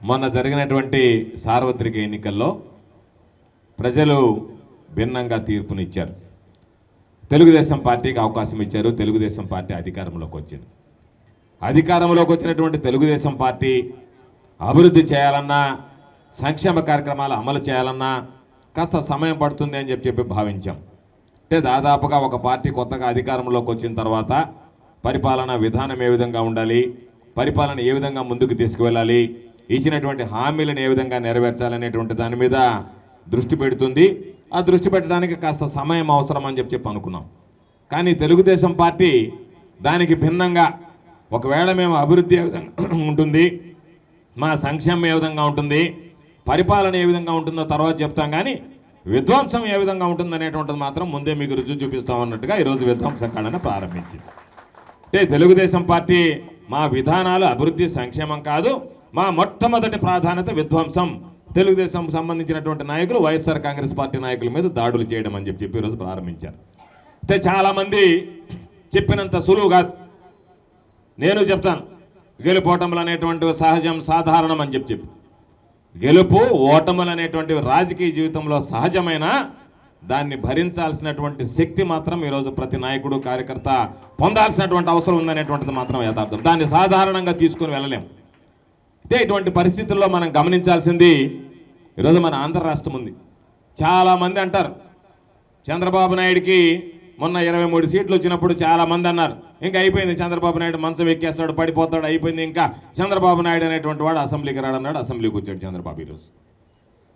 మొన్న జరిగినటువంటి సార్వత్రిక ఎన్నికల్లో ప్రజలు భిన్నంగా తీర్పునిచ్చారు. తెలుగుదేశం పార్టీకి అవకాశం ఇచ్చారు. తెలుగుదేశం పార్టీ అధికారంలోకి వచ్చింది. అధికారంలోకి వచ్చినటువంటి తెలుగుదేశం పార్టీ అభివృద్ధి చేయాలన్నా, సంక్షేమ కార్యక్రమాలు అమలు చేయాలన్నా కాస్త సమయం పడుతుంది అని చెప్పి భావించాం. అంటే దాదాపుగా ఒక పార్టీ కొత్తగా అధికారంలోకి వచ్చిన తర్వాత పరిపాలన విధానం ఏ విధంగా ఉండాలి, పరిపాలన ఏ విధంగా ముందుకు తీసుకువెళ్ళాలి, ఇచ్చినటువంటి హామీలను ఏ విధంగా నెరవేర్చాలనేటువంటి దాని మీద దృష్టి పెడుతుంది. ఆ దృష్టి పెట్టడానికి కాస్త సమయం అవసరం అని చెప్పి అనుకున్నాం. కానీ తెలుగుదేశం పార్టీ దానికి భిన్నంగా ఒకవేళ మేము అభివృద్ధి ఏ విధంగా ఉంటుంది, మా సంక్షేమం ఏ విధంగా ఉంటుంది, పరిపాలన ఏ విధంగా ఉంటుందో తర్వాత చెప్తాం, కానీ విధ్వంసం ఏ విధంగా ఉంటుందనేటువంటిది మాత్రం ముందే మీకు రుజువు చూపిస్తామన్నట్టుగా ఈరోజు విధ్వంసం కాడన ప్రారంభించింది. అంటే తెలుగుదేశం పార్టీ మా విధానాలు అభివృద్ధి సంక్షేమం కాదు, మా మొట్టమొదటి ప్రాధాన్యత విధ్వంసం. తెలుగుదేశం సంబంధించినటువంటి నాయకులు వైఎస్ఆర్ కాంగ్రెస్ పార్టీ నాయకుల మీద దాడులు చేయడం అని చెప్పి ఈరోజు ప్రారంభించారు. అంటే చాలామంది చెప్పినంత సులువు కాదు. నేను చెప్తాను, గెలుపోటములు అనేటువంటివి సహజం, సాధారణం అని చెప్పి గెలుపు ఓటములు అనేటువంటివి రాజకీయ జీవితంలో సహజమైన దాన్ని భరించాల్సినటువంటి శక్తి మాత్రం ఈరోజు ప్రతి నాయకుడు కార్యకర్త పొందాల్సినటువంటి అవసరం ఉందనేటువంటిది మాత్రం యథార్థం. దాన్ని సాధారణంగా తీసుకుని వెళ్ళలేం. అయితే ఇటువంటి పరిస్థితుల్లో మనం గమనించాల్సింది, ఈరోజు మన ఆంధ్ర రాష్ట్రం ఉంది. చాలామంది అంటారు చంద్రబాబు నాయుడికి మొన్న 23 సీట్లు వచ్చినప్పుడు చాలామంది అన్నారు ఇంకా అయిపోయింది, చంద్రబాబు నాయుడు మంచం ఎక్కేస్తాడు, పడిపోతాడు, అయిపోయింది, ఇంకా చంద్రబాబు నాయుడు అనేటువంటి వాడు అసెంబ్లీకి రాడన్నాడు. అసెంబ్లీకి వచ్చాడు చంద్రబాబు ఈరోజు.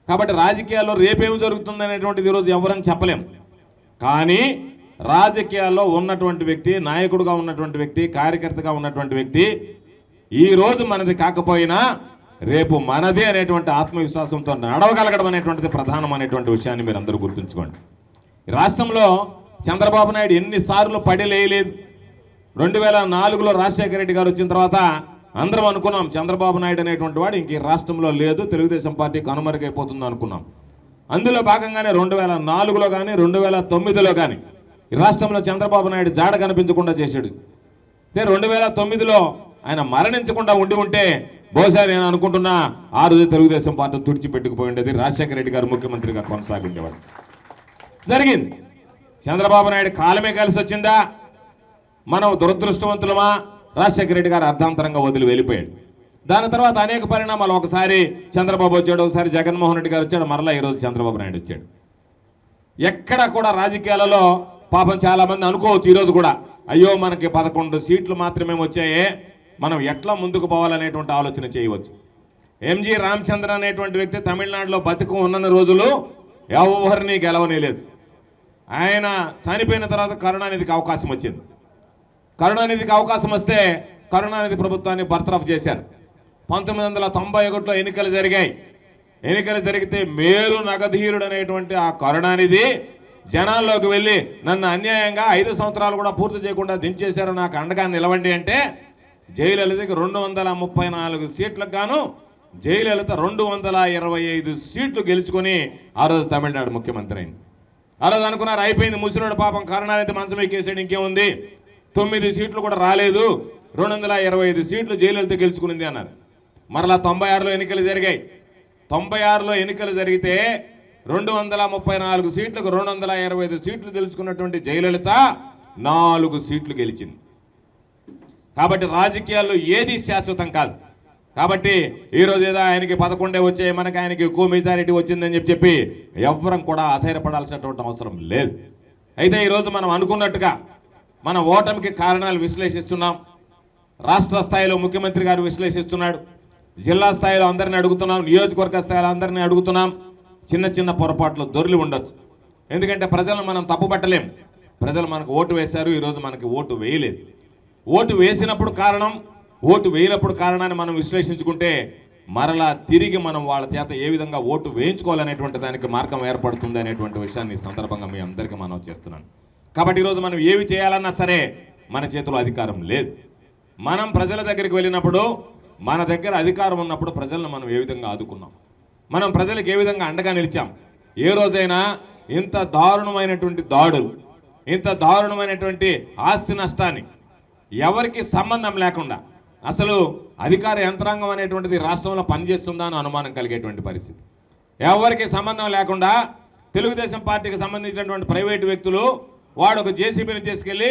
కాబట్టి రాజకీయాల్లో రేపేం జరుగుతుంది అనేటువంటిది ఈరోజు ఎవరని చెప్పలేం. కానీ రాజకీయాల్లో ఉన్నటువంటి వ్యక్తి, నాయకుడుగా ఉన్నటువంటి వ్యక్తి, కార్యకర్తగా ఉన్నటువంటి వ్యక్తి ఈరోజు మనది కాకపోయినా రేపు మనదే అనేటువంటి ఆత్మవిశ్వాసంతో నడవగలగడం అనేటువంటిది ప్రధానం అనేటువంటి విషయాన్ని మీరు అందరూ గుర్తుంచుకోండి. రాష్ట్రంలో చంద్రబాబు నాయుడు ఎన్నిసార్లు పడిలేయలేదు. 2004లో రాజశేఖర రెడ్డి గారు వచ్చిన తర్వాత అందరం అనుకున్నాం చంద్రబాబు నాయుడు అనేటువంటి వాడు ఇంక రాష్ట్రంలో లేదు, తెలుగుదేశం పార్టీ కనుమరుగైపోతుంది అనుకున్నాం. అందులో భాగంగానే 2004లో కానీ 2009లో కానీ ఈ రాష్ట్రంలో చంద్రబాబు నాయుడు జాడ కనిపించకుండా చేశాడు. 2009లో ఆయన మరణించకుండా ఉంటే బహుశా నేను అనుకుంటున్నా ఆ రోజు తెలుగుదేశం పార్టీ తుడిచిపెట్టుకుపోయి ఉండేది, రాజశేఖర రెడ్డి గారు ముఖ్యమంత్రిగా కొనసాగించేవాడు. జరిగింది. చంద్రబాబు నాయుడు కాలమే కలిసి వచ్చిందా, మనం దురదృష్టవంతులమా, రాజశేఖర రెడ్డి గారు అర్ధాంతరంగా వదిలి వెళ్ళిపోయాడు. దాని తర్వాత అనేక పరిణామాలు, ఒకసారి చంద్రబాబు వచ్చాడు, ఒకసారి జగన్మోహన్ రెడ్డి గారు వచ్చాడు, మరలా ఈరోజు చంద్రబాబు నాయుడు వచ్చాడు. ఎక్కడ కూడా రాజకీయాలలో పాపం చాలామంది అనుకోవచ్చు ఈరోజు కూడా, అయ్యో మనకి 11 సీట్లు మాత్రమే వచ్చాయే, మనం ఎట్లా ముందుకు పోవాలనేటువంటి ఆలోచన చేయవచ్చు. ఎంజి రామచంద్రన్ అనేటువంటి వ్యక్తి తమిళనాడులో బతుకు ఉన్న రోజులు ఎవరిని గెలవనేలేదు. ఆయన చనిపోయిన తర్వాత కరుణానిధికి అవకాశం వచ్చింది. కరుణానిధికి అవకాశం వస్తే కరుణానిధి ప్రభుత్వాన్ని బర్తరఫ్ చేశారు. 1991లో ఎన్నికలు జరిగాయి. ఎన్నికలు జరిగితే మేరు నగధీరుడు అనేటువంటి ఆ కరుణానిధి జనాల్లోకి వెళ్ళి నన్ను అన్యాయంగా 5 సంవత్సరాలు కూడా పూర్తి చేయకుండా దించేశారు, నాకు అండగా నిలవండి అంటే జయలలితకి 234 సీట్లకు గాను జయలలిత 225 సీట్లు గెలుచుకొని ఆ రోజు తమిళనాడు ముఖ్యమంత్రి అయింది. ఆ రోజు అనుకున్నారు అయిపోయింది, ముసలివాడు పాపం కరుణానిధి మంచం ఎక్కేసాడు, ఇంకేముంది, 9 సీట్లు కూడా రాలేదు, 225 సీట్లు జయలలిత గెలుచుకునింది అన్నారు. మరలా 96లో ఎన్నికలు జరిగాయి. 96లో ఎన్నికలు జరిగితే 234 సీట్లకు 225 సీట్లు గెలుచుకున్నటువంటి జయలలిత 4 సీట్లు గెలిచింది. కాబట్టి రాజకీయాల్లో ఏది శాశ్వతం కాదు. కాబట్టి ఈరోజు ఏదో ఆయనకి 11 వచ్చాయి, మనకి ఆయనకి ఎక్కువ మెజారిటీ వచ్చిందని చెప్పి ఎవ్వరం కూడా ఆధారపడాల్సినటువంటి అవసరం లేదు. అయితే ఈరోజు మనం అనుకున్నట్టుగా మన ఓటమికి కారణాలు విశ్లేషిస్తున్నాం. రాష్ట్ర స్థాయిలో ముఖ్యమంత్రి గారు విశ్లేషిస్తున్నాడు, జిల్లా స్థాయిలో అందరినీ అడుగుతున్నాం, నియోజకవర్గ స్థాయిలో అందరినీ అడుగుతున్నాం. చిన్న చిన్న పొరపాట్లు దొర్లి ఉండొచ్చు. ఎందుకంటే ప్రజలను మనం తప్పుపట్టలేం. ప్రజలు మనకు ఓటు వేశారు, ఈరోజు మనకి ఓటు వేయలేదు. ఓటు వేసినప్పుడు కారణం, ఓటు వేయనప్పుడు కారణాన్ని మనం విశ్లేషించుకుంటే మరలా తిరిగి మనం వాళ్ళ చేత ఏ విధంగా ఓటు వేయించుకోవాలనేటువంటి దానికి మార్గం ఏర్పడుతుంది అనేటువంటి విషయాన్ని సందర్భంగా మీ అందరికీ మనం చేస్తున్నాను. కాబట్టి ఈరోజు మనం ఏవి చేయాలన్నా సరే మన చేతిలో అధికారం లేదు. మనం ప్రజల దగ్గరికి వెళ్ళినప్పుడు, మన దగ్గర అధికారం ఉన్నప్పుడు ప్రజలను మనం ఏ విధంగా ఆదుకున్నాం, మనం ప్రజలకు ఏ విధంగా అండగా నిలిచాం. ఏ రోజైనా ఇంత దారుణమైనటువంటి దాడులు, ఇంత దారుణమైనటువంటి ఆస్తి నష్టాన్ని ఎవరికి సంబంధం లేకుండా అసలు అధికార యంత్రాంగం అనేటువంటిది రాష్ట్రంలో పనిచేస్తుందా అని అనుమానం కలిగేటువంటి పరిస్థితి. ఎవరికి సంబంధం లేకుండా తెలుగుదేశం పార్టీకి సంబంధించినటువంటి ప్రైవేటు వ్యక్తులు వాడు ఒక జేసీబీని తీసుకెళ్ళి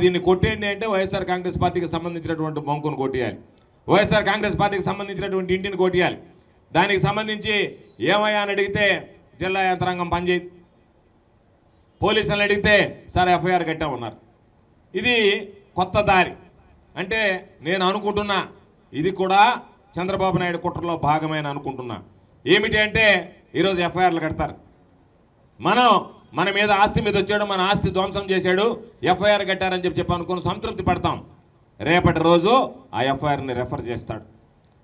దీన్ని కొట్టేయండి అంటే వైఎస్ఆర్ కాంగ్రెస్ పార్టీకి సంబంధించినటువంటి బొంకును కొట్టేయాలి, వైఎస్ఆర్ కాంగ్రెస్ పార్టీకి సంబంధించినటువంటి ఇంటిని కొట్టేయాలి. దానికి సంబంధించి ఏమయ్యా అని అడిగితే జిల్లా యంత్రాంగం పనిచేయదు, పోలీసులను అడిగితే సార్ ఎఫ్ఐఆర్ కట్టా ఉన్నారు. ఇది కొత్త దారి. అంటే నేను అనుకుంటున్నా ఇది కూడా చంద్రబాబు నాయుడు కుట్రలో భాగమైన అనుకుంటున్నా. ఏమిటి అంటే ఈరోజు ఎఫ్ఐఆర్లు కడతారు. మన మీద ఆస్తి మీద వచ్చాడు, మన ఆస్తి ధ్వంసం చేశాడు, ఎఫ్ఐఆర్ కట్టారని చెప్పి అనుకుని సంతృప్తి పడతాం. రేపటి రోజు ఆ ఎఫ్ఐఆర్ని రెఫర్ చేస్తాడు.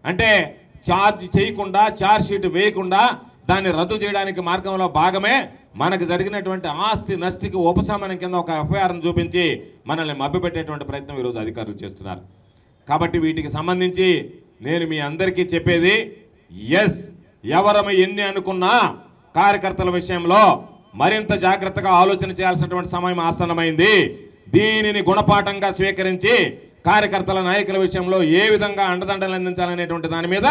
అంటే ఛార్జ్ చేయకుండా, ఛార్జ్ షీట్ వేయకుండా దాన్ని రద్దు చేయడానికి మార్గంలో భాగమే మనకు జరిగినటువంటి ఆస్తి నష్టికి ఉపశమనం కింద ఒక ఎఫ్ఐఆర్ను చూపించి మనల్ని మభ్యపెట్టేటువంటి ప్రయత్నం ఈరోజు అధికారులు చేస్తున్నారు. కాబట్టి వీటికి సంబంధించి నేను మీ అందరికీ చెప్పేది, ఎస్, ఎవరము ఎన్ని అనుకున్నా కార్యకర్తల విషయంలో మరింత జాగ్రత్తగా ఆలోచన చేయాల్సినటువంటి సమయం ఆసన్నమైంది. దీనిని గుణపాఠంగా స్వీకరించి కార్యకర్తల నాయకుల విషయంలో ఏ విధంగా అండదండలు అందించాలనేటువంటి దాని మీద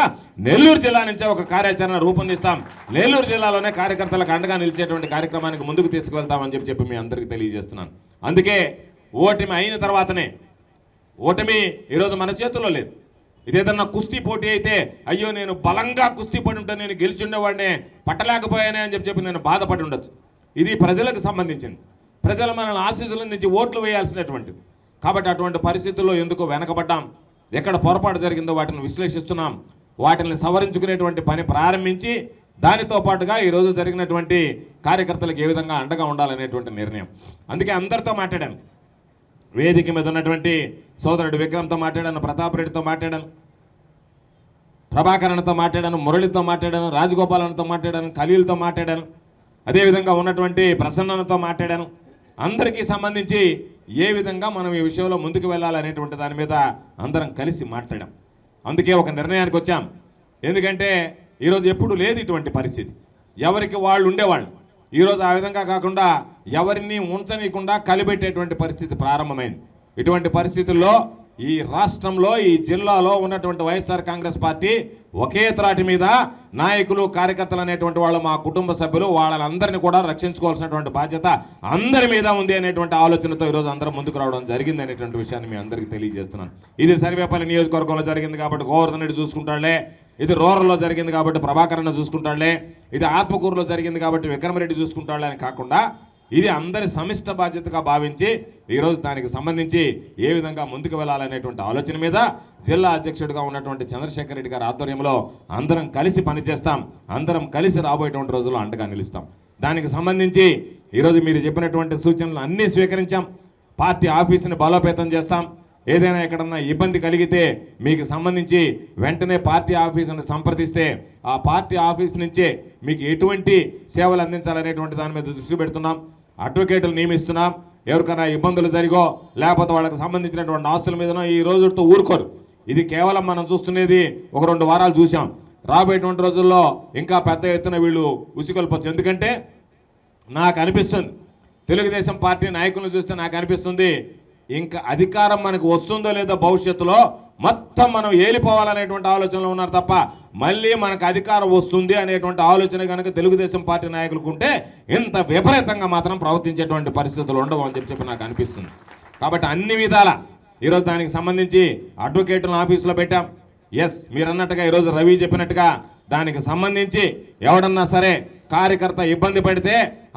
నెల్లూరు జిల్లా నుంచే ఒక కార్యాచరణ రూపొందిస్తాం. నెల్లూరు జిల్లాలోనే కార్యకర్తలకు అండగా నిలిచేటువంటి కార్యక్రమానికి ముందుకు తీసుకువెళ్తామని చెప్పి మీ అందరికీ తెలియజేస్తున్నాను. అందుకే ఓటమి అయిన తర్వాతనే, ఓటమి ఈరోజు మన చేతుల్లో లేదు. ఇదేదన్నా కుస్తీ పోటీ అయితే అయ్యో నేను బలంగా కుస్తీ పడి ఉంటే నేను గెలిచుండేవాడినే, పట్టలేకపోయానే అని చెప్పి నేను బాధపడి ఉండొచ్చు. ఇది ప్రజలకు సంబంధించింది. ప్రజలు మనల్ని ఆశీస్సుల నుంచి ఓట్లు వేయాల్సినటువంటిది. కాబట్టి అటువంటి పరిస్థితుల్లో ఎందుకు వెనకబడ్డాం, ఎక్కడ పొరపాటు జరిగిందో వాటిని విశ్లేషిస్తున్నాం. వాటిని సవరించుకునేటువంటి పని ప్రారంభించి దానితో పాటుగా ఈరోజు జరిగినటువంటి కార్యకర్తలకు ఏ విధంగా అండగా ఉండాలనేటువంటి నిర్ణయం. అందుకే అందరితో మాట్లాడాను. వేదిక మీద ఉన్నటువంటి సోదరుడు విక్రమ్తో మాట్లాడాను, ప్రతాప్ రెడ్డితో మాట్లాడాను, ప్రభాకరణతో మాట్లాడాను, మురళితో మాట్లాడాను, రాజగోపాలన్తో మాట్లాడాను, ఖలీల్తో మాట్లాడాను, అదేవిధంగా ఉన్నటువంటి ప్రసన్నతో మాట్లాడాను. అందరికీ సంబంధించి ఏ విధంగా మనం ఈ విషయంలో ముందుకు వెళ్ళాలనేటువంటి దాని మీద అందరం కలిసి మాట్లాడాం. అందుకే ఒక నిర్ణయానికి వచ్చాం. ఎందుకంటే ఈరోజు ఎప్పుడు లేదు ఇటువంటి పరిస్థితి. ఎవరికి వాళ్ళు ఉండేవాళ్ళు. ఈరోజు ఆ విధంగా కాకుండా ఎవరిని ఉంచనీయకుండా కలిపెట్టేటువంటి పరిస్థితి ప్రారంభమైంది. ఇటువంటి పరిస్థితుల్లో ఈ రాష్ట్రంలో, ఈ జిల్లాలో ఉన్నటువంటి వైఎస్ఆర్ కాంగ్రెస్ పార్టీ ఒకే త్రాటి మీద నాయకులు, కార్యకర్తలు అనేటువంటి వాళ్ళు, మా కుటుంబ సభ్యులు, వాళ్ళందరినీ కూడా రక్షించుకోవాల్సినటువంటి బాధ్యత అందరి మీద ఉంది అనేటువంటి ఆలోచనతో ఈరోజు అందరం ముందుకు రావడం జరిగింది అనేటువంటి విషయాన్ని మీ అందరికీ తెలియజేస్తున్నాను. ఇది సర్వేపల్లి నియోజకవర్గంలో జరిగింది కాబట్టి గోవర్ధన్ రెడ్డి చూసుకుంటాడులే, ఇది రూరల్లో జరిగింది కాబట్టి ప్రభాకరణ చూసుకుంటాడులే, ఇది ఆత్మకూరులో జరిగింది కాబట్టి విక్రమరెడ్డి చూసుకుంటాడులే అని కాకుండా ఇది అందరి సమిష్ట బాధ్యతగా భావించి ఈరోజు దానికి సంబంధించి ఏ విధంగా ముందుకు వెళ్ళాలనేటువంటి ఆలోచన మీద జిల్లా అధ్యక్షుడిగా ఉన్నటువంటి చంద్రశేఖర్ రెడ్డి గారి ఆధ్వర్యంలో అందరం కలిసి పనిచేస్తాం. అందరం కలిసి రాబోయేటువంటి రోజుల్లో అండగా నిలుస్తాం. దానికి సంబంధించి ఈరోజు మీరు చెప్పినటువంటి సూచనలు అన్నీ స్వీకరించాం. పార్టీ ఆఫీసుని బలోపేతం చేస్తాం. ఏదైనా ఎక్కడన్నా ఇబ్బంది కలిగితే మీకు సంబంధించి వెంటనే పార్టీ ఆఫీసును సంప్రదిస్తే ఆ పార్టీ ఆఫీస్ నుంచే మీకు ఎటువంటి సేవలు అందించాలనేటువంటి దాని మీద దృష్టి పెడుతున్నాం. అడ్వకేటులు నియమిస్తున్నాం. ఎవరికైనా ఇబ్బందులు జరిగో లేకపోతే వాళ్ళకి సంబంధించినటువంటి ఆస్తుల మీదనో ఈ రోజుతో ఊరుకోరు. ఇది కేవలం మనం చూస్తున్నది ఒక 2 వారాలు చూసాం. రాబోయేటువంటి రోజుల్లో ఇంకా పెద్ద ఎత్తున వీళ్ళు ఉసికొల్పొచ్చు. ఎందుకంటే నాకు అనిపిస్తుంది, తెలుగుదేశం పార్టీ నాయకులను చూస్తే నాకు అనిపిస్తుంది ఇంకా అధికారం మనకు వస్తుందో లేదో భవిష్యత్తులో మొత్తం మనం ఏలిపోవాలనేటువంటి ఆలోచనలో ఉన్నారు తప్ప మళ్ళీ మనకు అధికారం వస్తుంది అనేటువంటి ఆలోచన కనుక తెలుగుదేశం పార్టీ నాయకులకు ఉంటే ఇంత విపరీతంగా మాత్రం ప్రవర్తించేటువంటి పరిస్థితులు ఉండవు అని చెప్పి నాకు అనిపిస్తుంది. కాబట్టి అన్ని విధాల ఈరోజు దానికి సంబంధించి అడ్వకేట్లను ఆఫీసులో పెట్టాం. ఎస్, మీరు అన్నట్టుగా ఈరోజు రవి చెప్పినట్టుగా దానికి సంబంధించి ఎవడన్నా సరే కార్యకర్త ఇబ్బంది పడితే,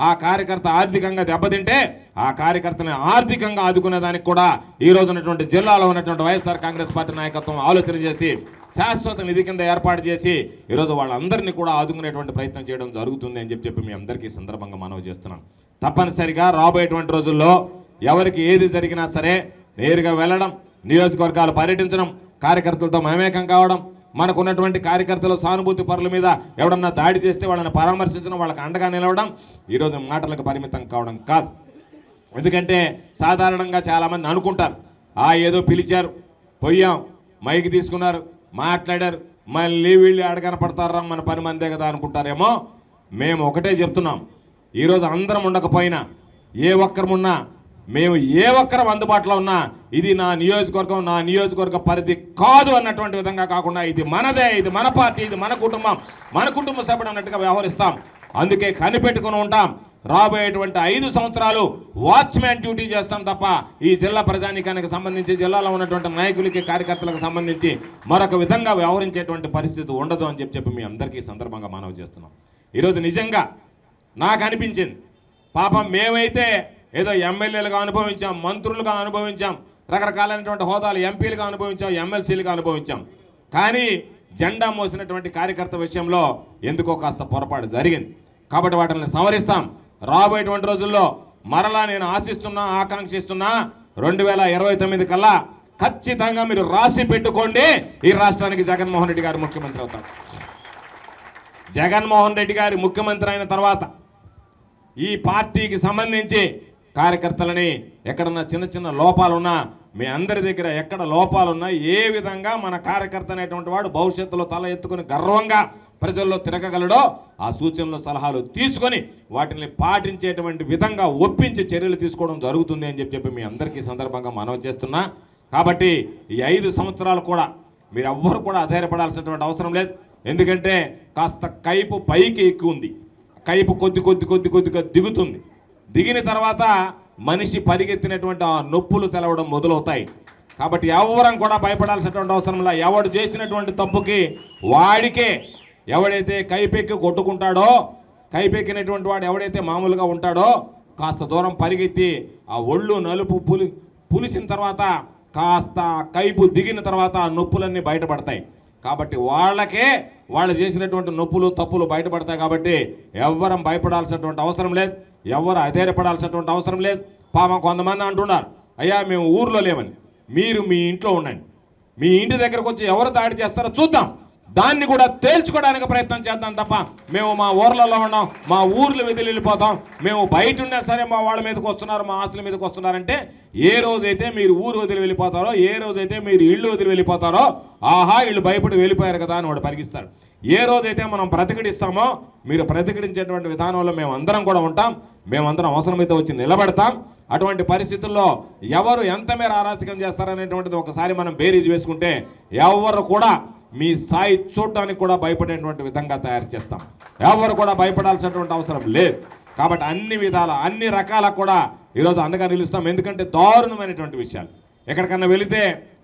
ఆ కార్యకర్త ఆర్థికంగా దెబ్బతింటే ఆ కార్యకర్తని ఆర్థికంగా ఆదుకునే దానికి కూడా ఈ రోజు ఉన్నటువంటి జిల్లాలో ఉన్నటువంటి వైఎస్ఆర్ కాంగ్రెస్ పార్టీ నాయకత్వం ఆలోచన చేసి శాశ్వత నిధి కింద ఏర్పాటు చేసి ఈరోజు వాళ్ళందరినీ కూడా ఆదుకునేటువంటి ప్రయత్నం చేయడం జరుగుతుంది అని చెప్పి మీ అందరికీ సందర్భంగా మనవి చేస్తున్నాం. తప్పనిసరిగా రాబోయేటువంటి రోజుల్లో ఎవరికి ఏది జరిగినా సరే నేరుగా వెళ్ళడం, నియోజకవర్గాలు పర్యటించడం, కార్యకర్తలతో మమేకం కావడం, మనకున్నటువంటి కార్యకర్తలు సానుభూతి పరుల మీద ఎవడన్నా దాడి చేస్తే వాళ్ళని పరామర్శించడం, వాళ్ళకి అండగా నిలవడం ఈరోజు మాటలకు పరిమితం కావడం కాదు. ఎందుకంటే సాధారణంగా చాలామంది అనుకుంటారు, ఏదో పిలిచారు, పోయాం, మైకి తీసుకున్నారు, మాట్లాడారు, మళ్ళీ వీళ్ళు అడగనపడతారా, మన పని మందే కదా అనుకుంటారేమో. మేము ఒకటే చెప్తున్నాం, ఈరోజు అందరం ఉండకపోయినా ఏ ఒక్కరమున్నా మేము ఏ ఒక్కరం అందుబాటులో ఉన్నా ఇది నా నియోజకవర్గ పరిధి కాదు అన్నటువంటి విధంగా కాకుండా ఇది మనదే, ఇది మన పార్టీ, ఇది మన కుటుంబ సభ్యుడు అన్నట్టుగా వ్యవహరిస్తాం. అందుకే కనిపెట్టుకుని ఉంటాం. రాబోయేటువంటి 5 సంవత్సరాలు వాచ్మ్యాన్ డ్యూటీ చేస్తాం తప్ప ఈ జిల్లా ప్రజానీకానికి సంబంధించి, జిల్లాలో ఉన్నటువంటి నాయకులకి, కార్యకర్తలకు సంబంధించి మరొక విధంగా వ్యవహరించేటువంటి పరిస్థితి ఉండదు అని చెప్పి మీ అందరికీ సందర్భంగా మనవి చేస్తున్నాం. ఈరోజు నిజంగా నాకు అనిపించింది, పాపం మేమైతే ఏదో ఎమ్మెల్యేలుగా అనుభవించాం, మంత్రులుగా అనుభవించాం, రకరకాలైనటువంటి హోదాలు ఎంపీలుగా అనుభవించాం, ఎమ్మెల్సీలుగా అనుభవించాం. కానీ జెండా మోసినటువంటి కార్యకర్త విషయంలో ఎందుకో కాస్త పొరపాటు జరిగింది. కాబట్టి వాటిని సవరిస్తాం. రాబోయేటువంటి రోజుల్లో మరలా నేను ఆకాంక్షిస్తున్నా 2029 కల్లా ఖచ్చితంగా మీరు రాసి పెట్టుకోండి, ఈ రాష్ట్రానికి జగన్మోహన్ రెడ్డి గారు ముఖ్యమంత్రి అవుతారు. జగన్మోహన్ రెడ్డి గారి ముఖ్యమంత్రి అయిన తర్వాత ఈ పార్టీకి సంబంధించి కార్యకర్తలని ఎక్కడన్నా చిన్న లోపాలున్నా, మీ అందరి దగ్గర ఎక్కడ లోపాలున్నా, ఏ విధంగా మన కార్యకర్త అనేటువంటి వాడు భవిష్యత్తులో తల ఎత్తుకుని గర్వంగా ప్రజల్లో తిరగగలడో ఆ సూచనలు, సలహాలు తీసుకొని వాటిని పాటించేటువంటి విధంగా ఒప్పించి చర్యలు తీసుకోవడం జరుగుతుంది అని చెప్పి మీ అందరికీ సందర్భంగా మనవి చేస్తున్నా. కాబట్టి ఈ 5 సంవత్సరాలు కూడా మీరు ఎవ్వరు కూడా అధైర్యపడాల్సినటువంటి అవసరం లేదు. ఎందుకంటే కాస్త కైపు పైకి ఎక్కువ ఉంది, కైపు కొద్దిగా దిగుతుంది. దిగిన తర్వాత మనిషి పరిగెత్తినటువంటి ఆ నొప్పులు తెలవడం మొదలవుతాయి. కాబట్టి ఎవరం కూడా భయపడాల్సినటువంటి అవసరం లేదు. ఎవడు చేసినటువంటి తప్పుకి వాడికే, ఎవడైతే కైపెక్కి కొట్టుకుంటాడో, కైపెక్కినటువంటి వాడు ఎవడైతే మామూలుగా ఉంటాడో కాస్త దూరం పరిగెత్తి ఆ ఒళ్ళు నలుపు పులిసిన తర్వాత, కాస్త కైపు దిగిన తర్వాత ఆ నొప్పులన్నీ బయటపడతాయి. కాబట్టి వాళ్ళకే వాళ్ళు చేసినటువంటి నొప్పులు, తప్పులు బయటపడతాయి. కాబట్టి ఎవ్వరం భయపడాల్సినటువంటి అవసరం లేదు, ఎవరు అధైర్యపడాల్సినటువంటి అవసరం లేదు. పాపం కొంతమంది అంటున్నారు, అయ్యా మేము ఊర్లో లేమని. మీరు మీ ఇంట్లో ఉండండి, మీ ఇంటి దగ్గరకు వచ్చి ఎవరు దాడి చేస్తారో చూద్దాం, దాన్ని కూడా తేల్చుకోవడానికి ప్రయత్నం చేద్దాం తప్ప మేము మా ఊర్లలో ఉన్నాం, మా ఊర్లు వెళ్ళిపోతాం, మేము బయట ఉన్నా సరే మా వాళ్ళ మీదకి వస్తున్నారు, మా ఆస్తుల మీదకి వస్తున్నారంటే ఏ రోజైతే మీరు ఊరు వదిలి వెళ్ళిపోతారో, ఏ రోజైతే మీరు ఇళ్ళు వదిలి వెళ్ళిపోతారో, ఆహా వీళ్ళు భయపడి వెళ్ళిపోయారు కదా అని వాడు పరిగిస్తారు. ఏ రోజైతే మనం ప్రతిఘటిస్తామో మీరు ప్రతిఘటించేటువంటి విధానంలో మేము అందరం కూడా ఉంటాం, మేమందరం అవసరమైతే వచ్చి నిలబడతాం. అటువంటి పరిస్థితుల్లో ఎవరు ఎంత మేర అరాచకం చేస్తారనేటువంటిది ఒకసారి మనం బేరీజ్ వేసుకుంటే ఎవరు కూడా మీ స్థాయి చూడడానికి కూడా భయపడేటువంటి విధంగా తయారు చేస్తాం. ఎవరు కూడా భయపడాల్సినటువంటి అవసరం లేదు. కాబట్టి అన్ని విధాల, అన్ని రకాల కూడా ఈరోజు అండగా నిలుస్తాం. ఎందుకంటే దారుణమైనటువంటి విషయాలు, ఎక్కడికన్నా వెళితే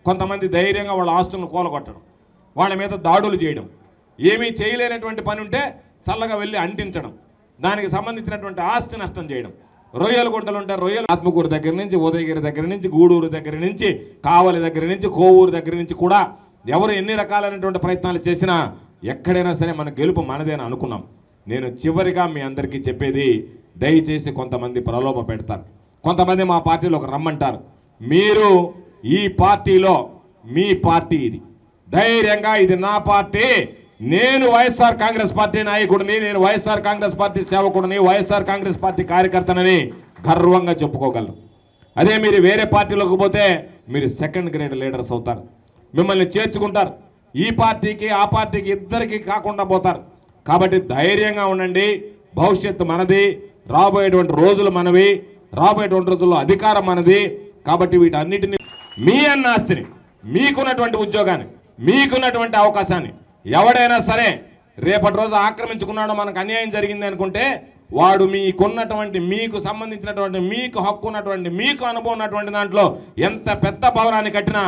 కొంతమంది ధైర్యంగా వాళ్ళ ఆస్తులను కూలగొట్టడం, వాళ్ళ మీద దాడులు చేయడం, ఏమీ చేయలేనటువంటి పని ఉంటే చల్లగా వెళ్ళి అంటించడం, దానికి సంబంధించినటువంటి ఆస్తి నష్టం చేయడం. రొయ్యలు గుంటలు ఉంటారు, రొయ్యలు ఆత్మకూరు దగ్గర నుంచి, ఉదయగిరి దగ్గర నుంచి, గూడూరు దగ్గర నుంచి, కావలి దగ్గర నుంచి, కోవూరు దగ్గర నుంచి కూడా ఎవరు ఎన్ని రకాలైనటువంటి ప్రయత్నాలు చేసినా ఎక్కడైనా సరే మన గెలుపు మనదేనా అనుకున్నాం. నేను చివరిగా మీ అందరికీ చెప్పేది, దయచేసి కొంతమంది ప్రలోభ పెడతారు, కొంతమంది మా పార్టీలోకి రమ్మంటారు. మీరు ఈ పార్టీలో, మీ పార్టీ ఇది, ధైర్యంగా ఇది నా పార్టీ, నేను వైఎస్ఆర్ కాంగ్రెస్ పార్టీ నాయకుడిని, నేను వైఎస్ఆర్ కాంగ్రెస్ పార్టీ సేవకుడిని, వైఎస్ఆర్ కాంగ్రెస్ పార్టీ కార్యకర్తనని గర్వంగా చెప్పుకోగలరు. అదే మీరు వేరే పార్టీలోకి పోతే మీరు సెకండ్ గ్రేడ్ లీడర్స్ అవుతారు, మిమ్మల్ని చేర్చుకుంటారు. ఈ పార్టీకి ఆ పార్టీకి ఇద్దరికి కాకుండా పోతారు. కాబట్టి ధైర్యంగా ఉండండి, భవిష్యత్తు మనది, రాబోయేటువంటి రోజులు మనవి, రాబోయేటువంటి రోజుల్లో అధికారం మనది. కాబట్టి వీటన్నిటిని, మీ అన్న ఆస్తిని, మీకున్నటువంటి ఉద్యోగాన్ని, మీకున్నటువంటి అవకాశాన్ని ఎవడైనా సరే రేపటి రోజు ఆక్రమించుకున్నాడో, మనకు అన్యాయం జరిగింది అనుకుంటే వాడు మీకున్నటువంటి, మీకు సంబంధించినటువంటి, మీకు హక్కు ఉన్నటువంటి, మీకు అనుభవం ఉన్నటువంటి దాంట్లో ఎంత పెద్ద భవనాన్ని కట్టినా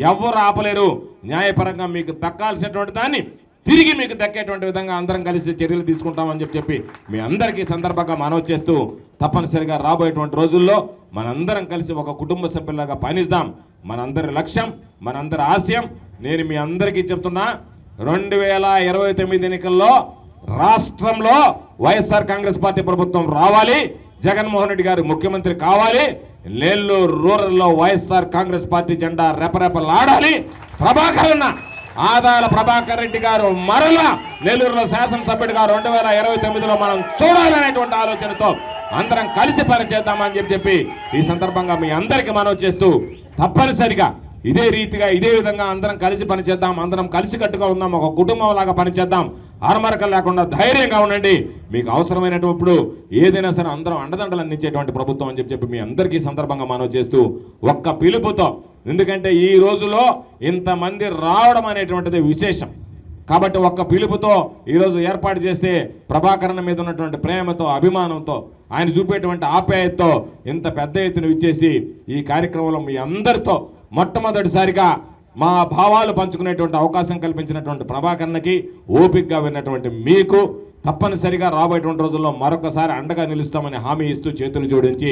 ఎవరు ఆపలేరు. న్యాయపరంగా మీకు దక్కాల్సినటువంటి దాన్ని తిరిగి మీకు దక్కేటువంటి విధంగా అందరం కలిసి చర్యలు తీసుకుంటామని చెప్పి మీ అందరికీ సందర్భంగా మనవి చేస్తూ, తప్పనిసరిగా రాబోయేటువంటి రోజుల్లో మనందరం కలిసి ఒక కుటుంబ సభ్యులాగా పయనిద్దాం. మనందరి లక్ష్యం, మనందరి ఆశయం, నేను మీ అందరికీ చెప్తున్నా, 2029 ఎన్నికల్లో రాష్ట్రంలో వైఎస్ఆర్ కాంగ్రెస్ పార్టీ ప్రభుత్వం రావాలి, జగన్మోహన్ రెడ్డి గారు ముఖ్యమంత్రి కావాలి, నెల్లూరు రూరల్లో వైఎస్ఆర్ కాంగ్రెస్ పార్టీ జెండా రెపరెపలాడాలి, ఆదాల ప్రభాకర్ రెడ్డి గారు మరలా నెల్లూరులో శాసనసభ్యుడిగా 2029లో మనం చూడాలనేటువంటి ఆలోచనతో అందరం కలిసి పనిచేద్దామని చెప్పి ఈ సందర్భంగా మీ అందరికీ మనవి చేస్తూ, తప్పనిసరిగా ఇదే రీతిగా, ఇదే విధంగా అందరం కలిసి పనిచేద్దాం, అందరం కలిసికట్టుగా ఉందాం, ఒక కుటుంబం లాగా పనిచేద్దాం. ఆర్మరకలు లేకుండా ధైర్యంగా ఉండండి. మీకు అవసరమైనప్పుడు ఏదైనా సరే అందరం అండదండలు అందించేటువంటి ప్రభుత్వం అని చెప్పి మీ అందరికీ సందర్భంగా మనవి చేస్తూ ఒక్క పిలుపుతో, ఎందుకంటే ఈ రోజులో ఇంతమంది రావడం అనేటువంటిది విశేషం కాబట్టి ఒక్క పిలుపుతో ఈరోజు ఏర్పాటు చేస్తే ప్రభాకరన్ మీద ఉన్నటువంటి ప్రేమతో, అభిమానంతో, ఆయన చూపేటువంటి ఆప్యాయతతో ఇంత పెద్ద ఎత్తున ఇచ్చేసి ఈ కార్యక్రమంలో మీ అందరితో మొట్టమొదటిసారిగా మా భావాలు పంచుకునేటువంటి అవకాశం కల్పించినటువంటి ప్రభాకరన్కి, ఓపికగా విన్నటువంటి మీకు తప్పనిసరిగా రాబోయేటువంటి రోజుల్లో మరొకసారి అండగా నిలుస్తామని హామీ ఇస్తూ చేతులు జోడించి